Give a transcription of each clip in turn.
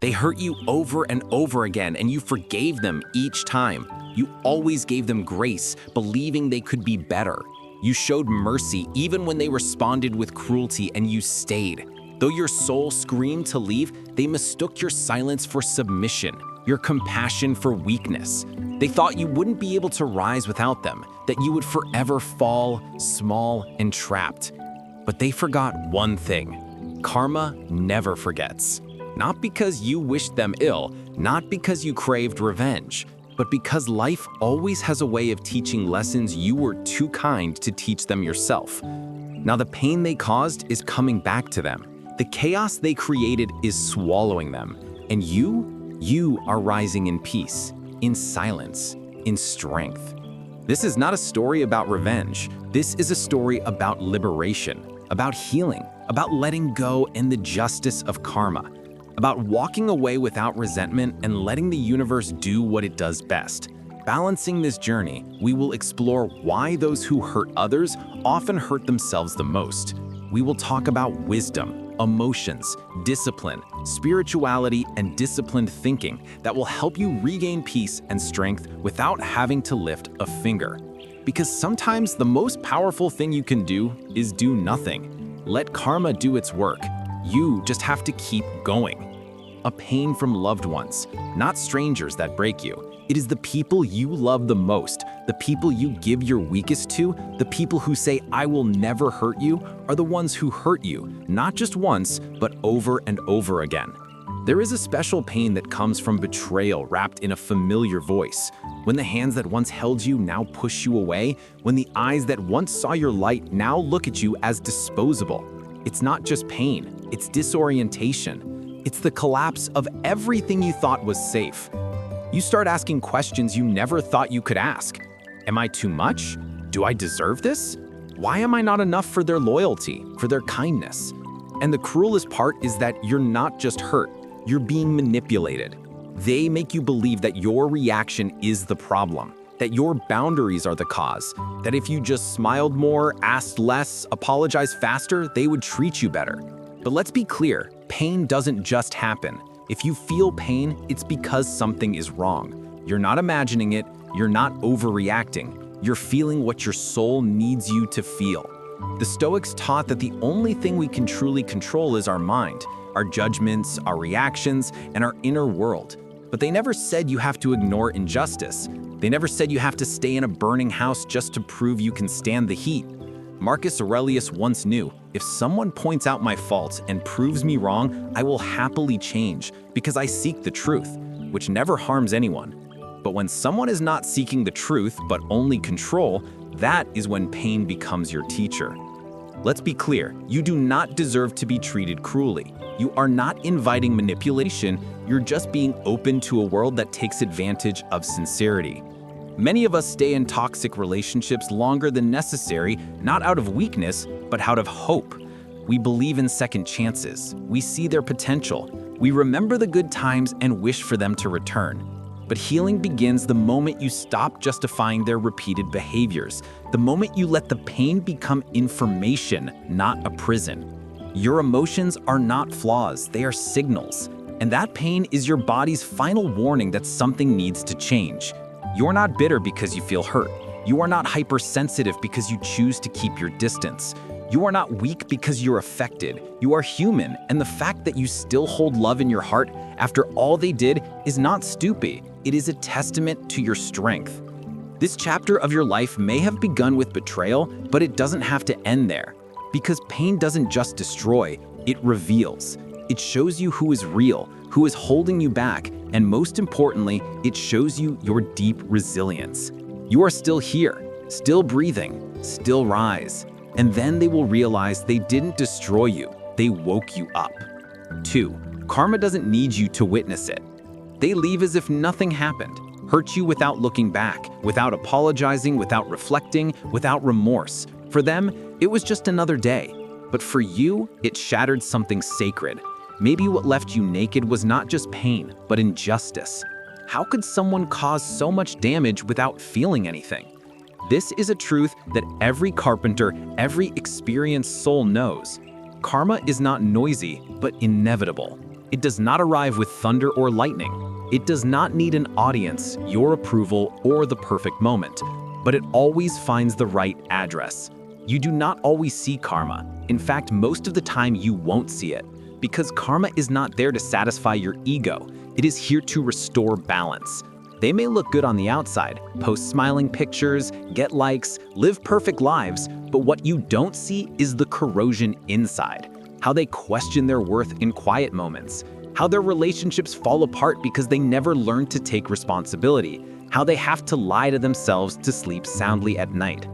They hurt you over and over again, and you forgave them each time. You always gave them grace, believing they could be better. You showed mercy even when they responded with cruelty, and you stayed. Though your soul screamed to leave, they mistook your silence for submission, your compassion for weakness. They thought you wouldn't be able to rise without them, that you would forever fall, small and trapped. But they forgot one thing: karma never forgets. Not because you wished them ill, not because you craved revenge, but because life always has a way of teaching lessons you were too kind to teach them yourself. Now the pain they caused is coming back to them. The chaos they created is swallowing them. And you are rising in peace, in silence, in strength. This is not a story about revenge. This is a story about liberation, about healing, about letting go and the justice of karma, about walking away without resentment and letting the universe do what it does best. Balancing this journey, we will explore why those who hurt others often hurt themselves the most. We will talk about wisdom, emotions, discipline, spirituality, and disciplined thinking that will help you regain peace and strength without having to lift a finger. Because sometimes the most powerful thing you can do is do nothing. Let karma do its work. You just have to keep going. A pain from loved ones, not strangers that break you. It is the people you love the most, the people you give your weakest to, the people who say, "I will never hurt you," are the ones who hurt you, not just once, but over and over again. There is a special pain that comes from betrayal wrapped in a familiar voice. When the hands that once held you now push you away, when the eyes that once saw your light now look at you as disposable. It's not just pain, it's disorientation. It's the collapse of everything you thought was safe. You start asking questions you never thought you could ask. Am I too much? Do I deserve this? Why am I not enough for their loyalty, for their kindness? And the cruelest part is that you're not just hurt, you're being manipulated. They make you believe that your reaction is the problem, that your boundaries are the cause, that if you just smiled more, asked less, apologized faster, they would treat you better. But let's be clear, pain doesn't just happen. If you feel pain, it's because something is wrong. You're not imagining it, you're not overreacting. You're feeling what your soul needs you to feel. The Stoics taught that the only thing we can truly control is our mind, our judgments, our reactions, and our inner world. But they never said you have to ignore injustice. They never said you have to stay in a burning house just to prove you can stand the heat. Marcus Aurelius once knew, if someone points out my faults and proves me wrong, I will happily change because I seek the truth, which never harms anyone. But when someone is not seeking the truth but only control, that is when pain becomes your teacher. Let's be clear, you do not deserve to be treated cruelly. You are not inviting manipulation, you're just being open to a world that takes advantage of sincerity. Many of us stay in toxic relationships longer than necessary, not out of weakness, but out of hope. We believe in second chances. We see their potential. We remember the good times and wish for them to return. But healing begins the moment you stop justifying their repeated behaviors, the moment you let the pain become information, not a prison. Your emotions are not flaws, they are signals. And that pain is your body's final warning that something needs to change. You're not bitter because you feel hurt. You are not hypersensitive because you choose to keep your distance. You are not weak because you're affected. You are human, and the fact that you still hold love in your heart after all they did is not stupid. It is a testament to your strength. This chapter of your life may have begun with betrayal, but it doesn't have to end there. Because pain doesn't just destroy, it reveals. It shows you who is real, who is holding you back, and most importantly, it shows you your deep resilience. You are still here, still breathing, still rise. And then they will realize they didn't destroy you, they woke you up. 2. Karma doesn't need you to witness it. They leave as if nothing happened, hurt you without looking back, without apologizing, without reflecting, without remorse. For them, it was just another day. But for you, it shattered something sacred. Maybe what left you naked was not just pain, but injustice. How could someone cause so much damage without feeling anything? This is a truth that every carpenter, every experienced soul knows. Karma is not noisy, but inevitable. It does not arrive with thunder or lightning. It does not need an audience, your approval, or the perfect moment, but it always finds the right address. You do not always see karma. In fact, most of the time you won't see it, because karma is not there to satisfy your ego. It is here to restore balance. They may look good on the outside, post smiling pictures, get likes, live perfect lives, but what you don't see is the corrosion inside. How they question their worth in quiet moments. How their relationships fall apart because they never learn to take responsibility. How they have to lie to themselves to sleep soundly at night.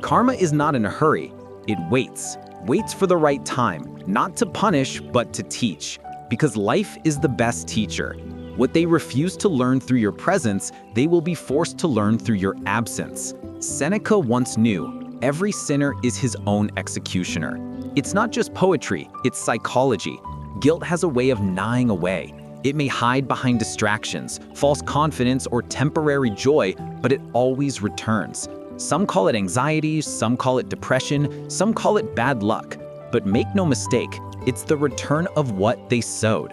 Karma is not in a hurry. It waits for the right time, not to punish, but to teach. Because life is the best teacher. What they refuse to learn through your presence, they will be forced to learn through your absence. Seneca once knew, every sinner is his own executioner. It's not just poetry, it's psychology. Guilt has a way of gnawing away. It may hide behind distractions, false confidence, or temporary joy, but it always returns. Some call it anxiety, some call it depression, some call it bad luck. But make no mistake, it's the return of what they sowed.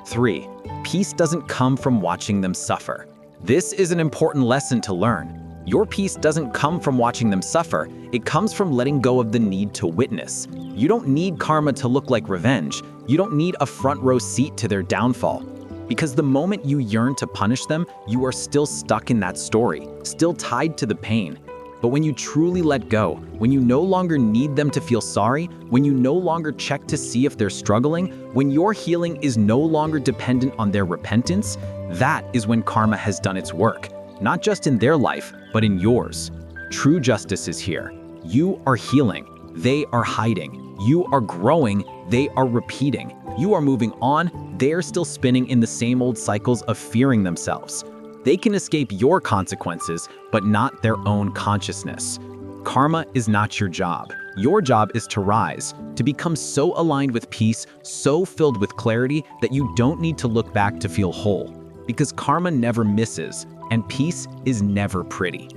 3. Peace doesn't come from watching them suffer. This is an important lesson to learn. Your peace doesn't come from watching them suffer. It comes from letting go of the need to witness. You don't need karma to look like revenge. You don't need a front row seat to their downfall. Because the moment you yearn to punish them, you are still stuck in that story, still tied to the pain. But when you truly let go, when you no longer need them to feel sorry, when you no longer check to see if they're struggling, when your healing is no longer dependent on their repentance, that is when karma has done its work, not just in their life, but in yours. True justice is here. You are healing. They are hiding. You are growing. They are repeating. You are moving on. They are still spinning in the same old cycles of fearing themselves. They can escape your consequences, but not their own consciousness. Karma is not your job. Your job is to rise, to become so aligned with peace, so filled with clarity that you don't need to look back to feel whole. Because karma never misses, and peace is never pretty.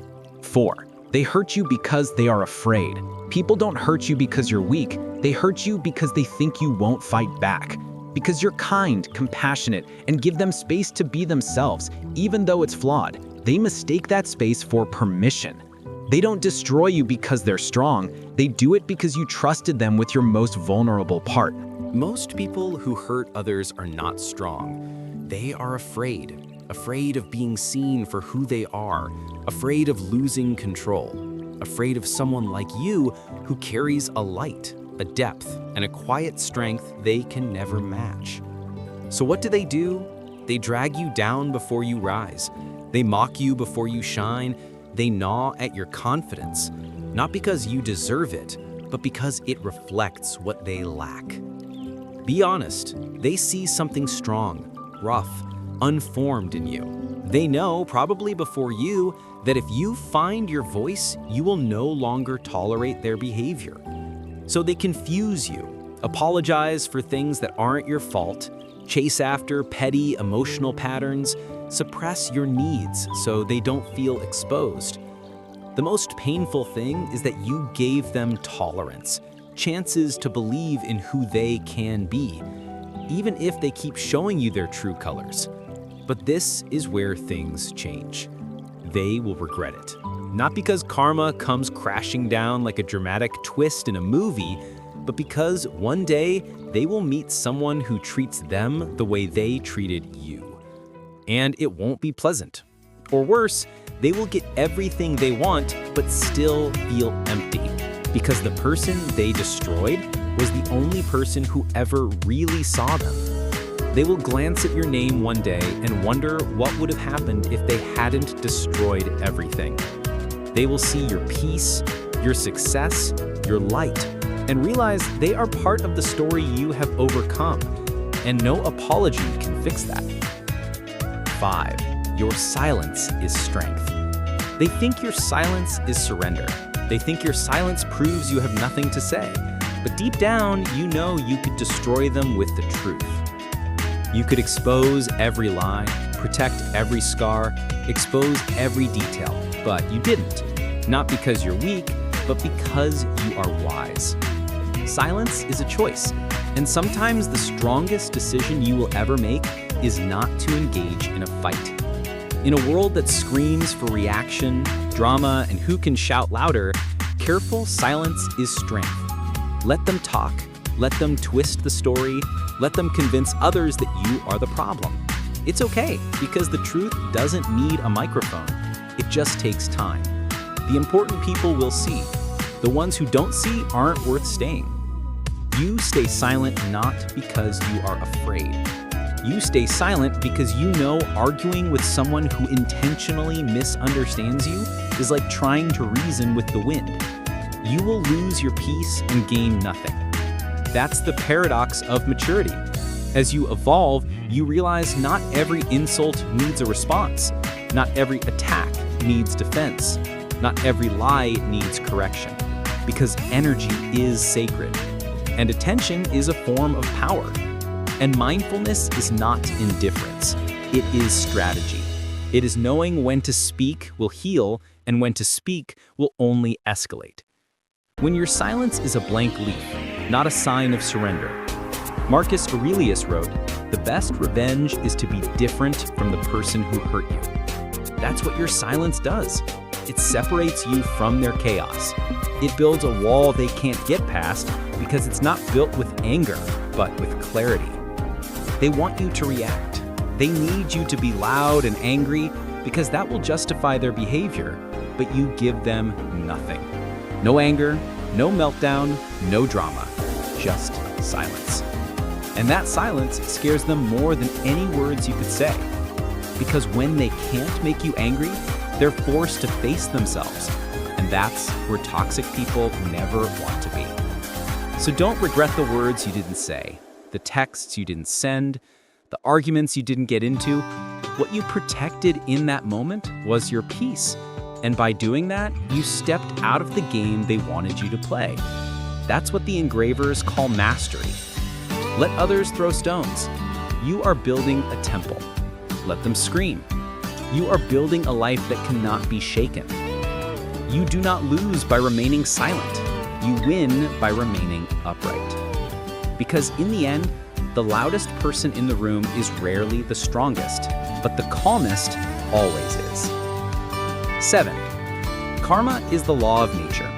4. They hurt you because they are afraid. People don't hurt you because you're weak. They hurt you because they think you won't fight back. Because you're kind, compassionate, and give them space to be themselves, even though it's flawed. They mistake that space for permission. They don't destroy you because they're strong. They do it because you trusted them with your most vulnerable part. Most people who hurt others are not strong. They are afraid of being seen for who they are, afraid of losing control, afraid of someone like you who carries a light, a depth, and a quiet strength they can never match. So what do? They drag you down before you rise. They mock you before you shine. They gnaw at your confidence, not because you deserve it, but because it reflects what they lack. Be honest, they see something strong, rough, unformed in you. They know, probably before you, that if you find your voice, you will no longer tolerate their behavior. So they confuse you, apologize for things that aren't your fault, chase after petty emotional patterns, suppress your needs so they don't feel exposed. The most painful thing is that you gave them tolerance, chances to believe in who they can be, even if they keep showing you their true colors. But this is where things change. They will regret it. Not because karma comes crashing down like a dramatic twist in a movie, but because one day they will meet someone who treats them the way they treated you. And it won't be pleasant. Or worse, they will get everything they want, but still feel empty. Because the person they destroyed was the only person who ever really saw them. They will glance at your name one day and wonder what would have happened if they hadn't destroyed everything. They will see your peace, your success, your light, and realize they are part of the story you have overcome, and no apology can fix that. 5. Your silence is strength. They think your silence is surrender. They think your silence proves you have nothing to say. But deep down, you know you could destroy them with the truth. You could expose every lie, protect every scar, expose every detail, but you didn't. Not because you're weak, but because you are wise. Silence is a choice. And sometimes the strongest decision you will ever make is not to engage in a fight. In a world that screams for reaction, drama, and who can shout louder, careful silence is strength. Let them talk. Let them twist the story. Let them convince others that you are the problem. It's okay, because the truth doesn't need a microphone. It just takes time. The important people will see. The ones who don't see aren't worth staying. You stay silent not because you are afraid. You stay silent because you know arguing with someone who intentionally misunderstands you is like trying to reason with the wind. You will lose your peace and gain nothing. That's the paradox of maturity. As you evolve, you realize not every insult needs a response. Not every attack needs defense. Not every lie needs correction. Because energy is sacred. And attention is a form of power. And mindfulness is not indifference. It is strategy. It is knowing when to speak will heal and when to speak will only escalate. When your silence is a blank leaf, not a sign of surrender. Marcus Aurelius wrote, "The best revenge is to be different from the person who hurt you." That's what your silence does. It separates you from their chaos. It builds a wall they can't get past because it's not built with anger, but with clarity. They want you to react. They need you to be loud and angry because that will justify their behavior, but you give them nothing. No anger, no meltdown, no drama, just silence. And that silence scares them more than any words you could say. Because when they can't make you angry, they're forced to face themselves. And that's where toxic people never want to be. So don't regret the words you didn't say, the texts you didn't send, the arguments you didn't get into. What you protected in that moment was your peace. And by doing that, you stepped out of the game they wanted you to play. That's what the engravers call mastery. Let others throw stones. You are building a temple. Let them scream. You are building a life that cannot be shaken. You do not lose by remaining silent. You win by remaining upright. Because in the end, the loudest person in the room is rarely the strongest, but the calmest always is. 7. Karma is the law of nature.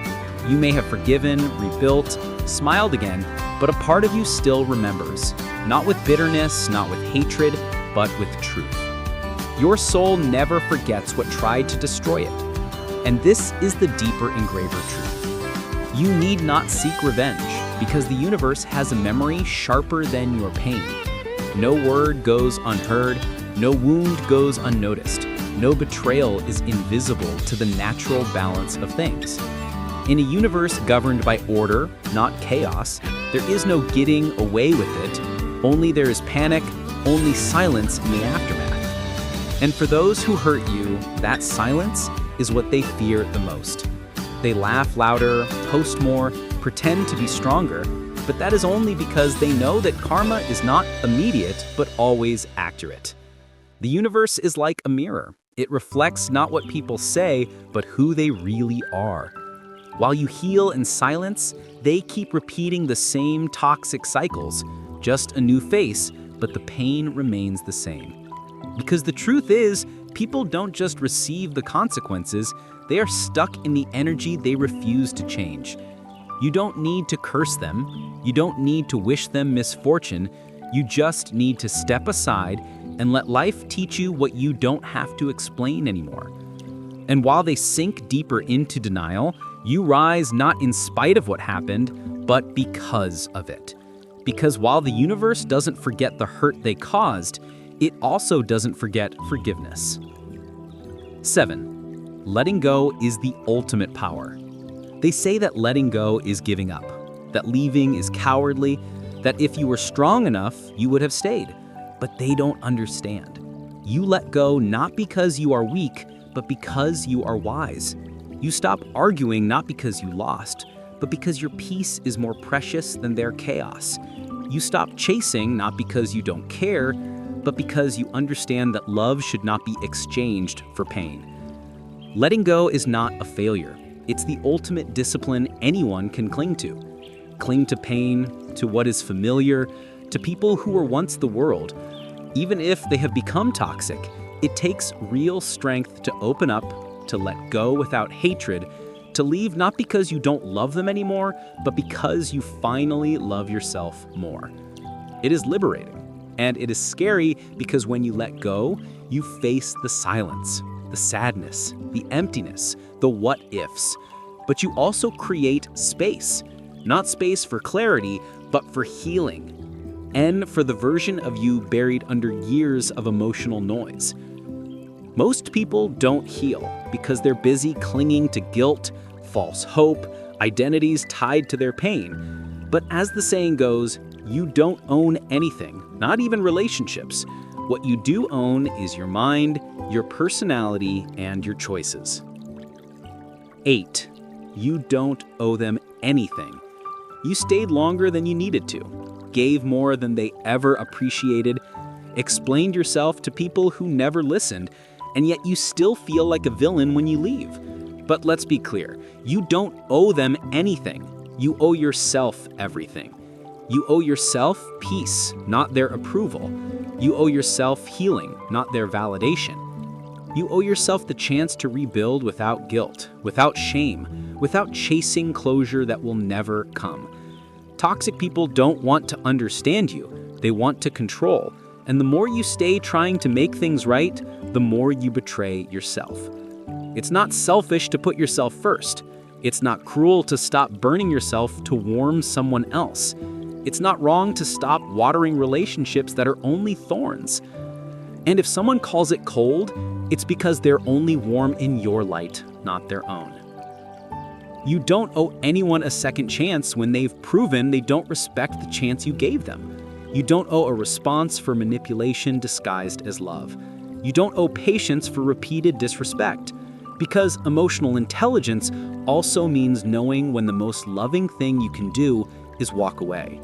You may have forgiven, rebuilt, smiled again, but a part of you still remembers. Not with bitterness, not with hatred, but with truth. Your soul never forgets what tried to destroy it. And this is the deeper engraver truth. You need not seek revenge, because the universe has a memory sharper than your pain. No word goes unheard, no wound goes unnoticed, no betrayal is invisible to the natural balance of things. In a universe governed by order, not chaos, there is no getting away with it, only there is panic, only silence in the aftermath. And for those who hurt you, that silence is what they fear the most. They laugh louder, post more, pretend to be stronger, but that is only because they know that karma is not immediate, but always accurate. The universe is like a mirror. It reflects not what people say, but who they really are. While you heal in silence, they keep repeating the same toxic cycles, just a new face, but the pain remains the same. Because the truth is, people don't just receive the consequences, they are stuck in the energy they refuse to change. You don't need to curse them. You don't need to wish them misfortune. You just need to step aside and let life teach you what you don't have to explain anymore. And while they sink deeper into denial, you rise not in spite of what happened, but because of it. Because while the universe doesn't forget the hurt they caused, it also doesn't forget forgiveness. 7. Letting go is the ultimate power. They say that letting go is giving up, that leaving is cowardly, that if you were strong enough, you would have stayed. But they don't understand. You let go not because you are weak, but because you are wise. You stop arguing not because you lost, but because your peace is more precious than their chaos. You stop chasing not because you don't care, but because you understand that love should not be exchanged for pain. Letting go is not a failure. It's the ultimate discipline anyone can cling to. cling to pain, to what is familiar, to people who were once the world. Even if they have become toxic, it takes real strength to open up, to let go without hatred, to leave not because you don't love them anymore, but because you finally love yourself more. It is liberating, and it is scary because when you let go, you face the silence, the sadness, the emptiness, the what-ifs. But you also create space, not space for clarity, but for healing, and for the version of you buried under years of emotional noise. Most people don't heal because they're busy clinging to guilt, false hope, identities tied to their pain. But as the saying goes, you don't own anything, not even relationships. What you do own is your mind, your personality, and your choices. 8. You don't owe them anything. You stayed longer than you needed to, gave more than they ever appreciated, explained yourself to people who never listened, and yet you still feel like a villain when you leave. But let's be clear, you don't owe them anything. You owe yourself everything. You owe yourself peace, not their approval. You owe yourself healing, not their validation. You owe yourself the chance to rebuild without guilt, without shame, without chasing closure that will never come. Toxic people don't want to understand you. They want to control. And the more you stay trying to make things right, the more you betray yourself. It's not selfish to put yourself first. It's not cruel to stop burning yourself to warm someone else. It's not wrong to stop watering relationships that are only thorns. And if someone calls it cold, it's because they're only warm in your light, not their own. You don't owe anyone a second chance when they've proven they don't respect the chance you gave them. You don't owe a response for manipulation disguised as love. You don't owe patience for repeated disrespect. Because emotional intelligence also means knowing when the most loving thing you can do is walk away.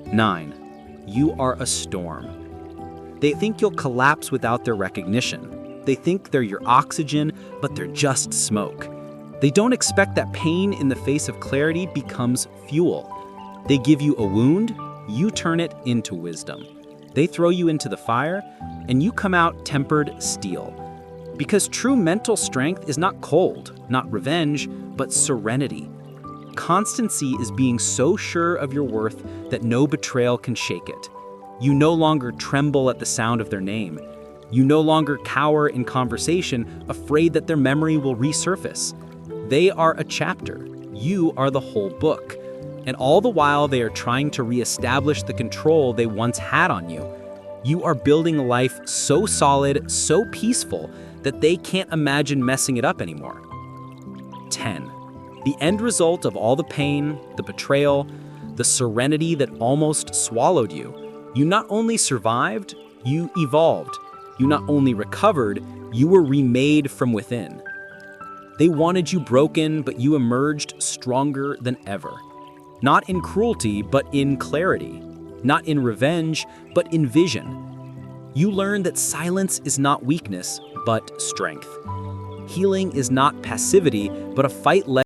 9. You are a storm. They think you'll collapse without their recognition. They think they're your oxygen, but they're just smoke. They don't expect that pain in the face of clarity becomes fuel. They give you a wound, you turn it into wisdom. They throw you into the fire, and you come out tempered steel. Because true mental strength is not cold, not revenge, but serenity. Constancy is being so sure of your worth that no betrayal can shake it. You no longer tremble at the sound of their name. You no longer cower in conversation, afraid that their memory will resurface. They are a chapter. You are the whole book. And all the while they are trying to reestablish the control they once had on you. You are building a life so solid, so peaceful, that they can't imagine messing it up anymore. 10. The end result of all the pain, the betrayal, the serenity that almost swallowed you, you not only survived, you evolved. You not only recovered, you were remade from within. They wanted you broken, but you emerged stronger than ever. Not in cruelty, but in clarity. Not in revenge, but in vision. You learned that silence is not weakness, but strength. Healing is not passivity, but a fight led